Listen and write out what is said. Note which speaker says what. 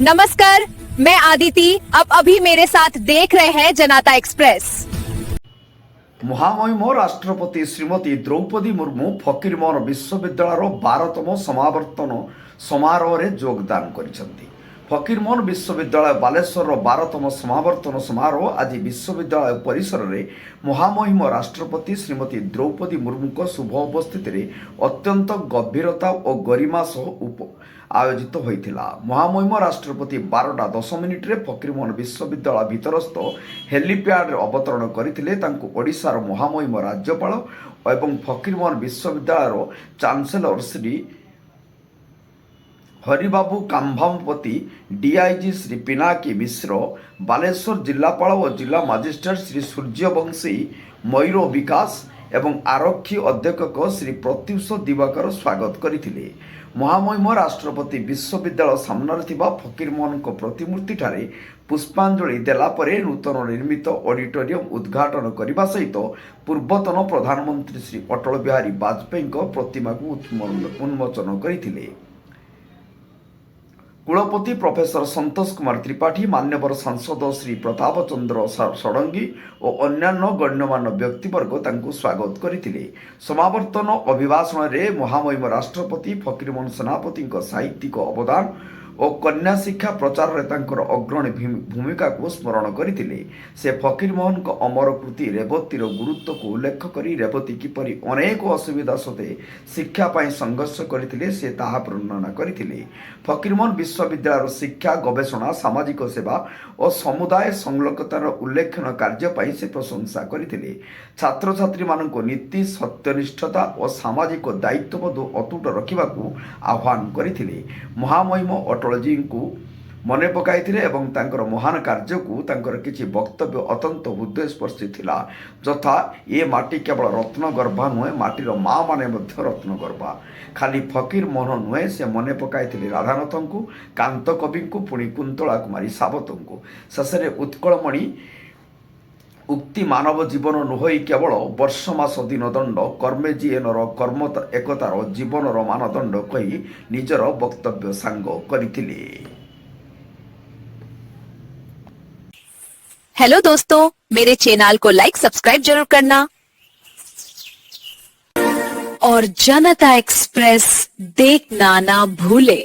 Speaker 1: नमस्कार, मैं आदिति। अब अभी मेरे साथ देख रहे हैं जनता एक्सप्रेस।
Speaker 2: महामहिम राष्ट्रपति श्रीमती द्रौपदी मुर्मू फकीरमोहन विश्वविद्यालय 12तम समावर्तन समारोह योगदान करिसेंती। फकीरमोहन विश्वविद्यालय बालेश्वर 12तम समावर्तन समारोह आज विश्वविद्यालय परिसर में महामहिम राष्ट्रपति श्रीमती द्रौपदी मुर्मू शुभ उपस्थित अत्यंत गंभीरता और गरिमा सह आयोजित होता। महामहिम राष्ट्रपति 12:10 फकीरमोहन विश्वविद्यालय भितरस्थ हेलीप्याड अवतरण करते ओडिशार महामहिम राज्यपाल एवं फकीरमोहन विश्वविद्यालय चांसेलर श्री हरिबाबू काम्भामपति, डीआईजी श्री पिनाकी मिश्र, बालेश्वर जिलापाल और जिला मजिस्ट्रेट श्री सूर्यवंशी मयूर विकास एवं आरक्षी अध्यक्ष श्री प्रत्युष दिवाकर स्वागत करथिले। महामहिम राष्ट्रपति विश्वविद्यालय सामने फकीरमोहन प्रतिमूर्ति ठारे पुष्पांजलि देला परे नूतन निर्मित ऑडिटोरियम उद्घाटन करने सहित पूर्वतन प्रधानमंत्री श्री अटल बिहारी वाजपेयी प्रतिमा को उन्मोचन करथिले। कुलपति प्रोफेसर संतोष कुमार त्रिपाठी, मान्यवर सांसद श्री प्रताप चंद्र षडंगी और अन्यान्य गण्यमान्य व्यक्तिवर्ग तांको स्वागत करथिले। समावर्तन अभिभाषण में महामहिम राष्ट्रपति फकीरमोहन सेनापति साहित्यिक अवदान और कन्या शिक्षा प्रचार में तांकर अग्रणी भूमिका को स्मरण करथिले। से फकीरमोहन को अमर कृति रेवतीर गुरुत्व को उल्लेख करी रेवती किपरि अनेक असुविधा सते शिक्षा पाई संघर्ष करथिले से ताहा वर्णना करथिले। फकीरमोहन विश्वविद्यालय शिक्षा गवेषणा सामाजिक सेवा और समुदाय संलग्नतार उल्लेखन कार्य पाई से प्रशंसा करथिले। छात्र छात्री मानक नीति सत्यनिष्ठता और सामाजिक दायित्वबोध अतुट रखिबाकू आह्वान करथिले। महामहिम अटलजी को मने पकाइथिले एवं तांकर महान कार्य को तांकर किछि वक्तव्य अत्यंत हृदयस्पर्शी थिला। यथा ये माटी केवल रत्नगर्भा नुहे, माटीर माँ माने मध्य रत्नगर्भा। खाली फकीर मोहन नुहे, से मने पकाइथिले राधानाथ को, कांत कवि को, पुणी कुंतला कुमारी सावत को। शेषे उत्कलमणि उक्ति मानव जीवन नुहई केवल वर्ष मास दिन दंड कर्मे जीएनर कर्म एकतार जीवनर मानदंड कही निजर वक्तव्य सांग करथिले।
Speaker 1: हेलो दोस्तों, मेरे चैनल को लाइक सब्सक्राइब जरूर करना और जनता एक्सप्रेस देखना ना भूले।